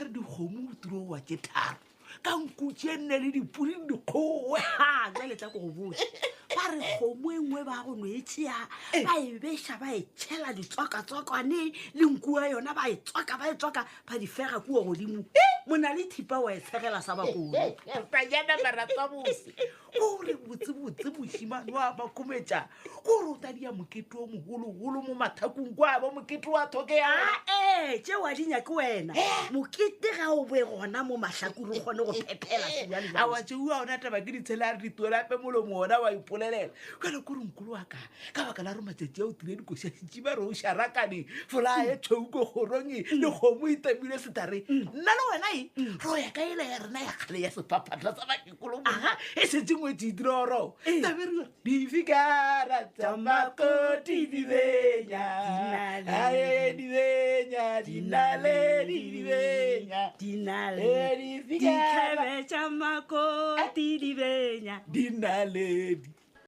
re dikgomo o tiro wa ke tharo ka nkutse nne le dipudi le dikgowe ha jwale tla ko go botsa ba re kgomo e nngwe ba go no e tšea ba e beša ba e tšhela ditswaka-tswakwane le nku ya yona ba e tswaka ba di fega kua godimo mona le thipa wa e tshegela sa bakolo tanyana marata bose gore botsebotse mošimane wa makometša gore o tadia mokete o mogologolo mo mathakong kwa ba mokete wa thokea tše wa dinya ke wena mokete ga o boe gona mo mahlakore kgone go phepela a wa tšeua ona taba ke ditshela re dituelape molomo ona wa ipolelela kale kore nkolo wa ka baka la re matšatši a o tire dikošašitši ba re o šarakane fola e tšhouko kgorong le kgomo e tamile setare nna le wena ro ya ka ele ya rena ya kgale ya sephaphatla sa bakekolo mona e setse ngwetse itiroro tabere difikara tša makoti di benya dinaledi di benya dinaledi tša makoti di benya dinaledi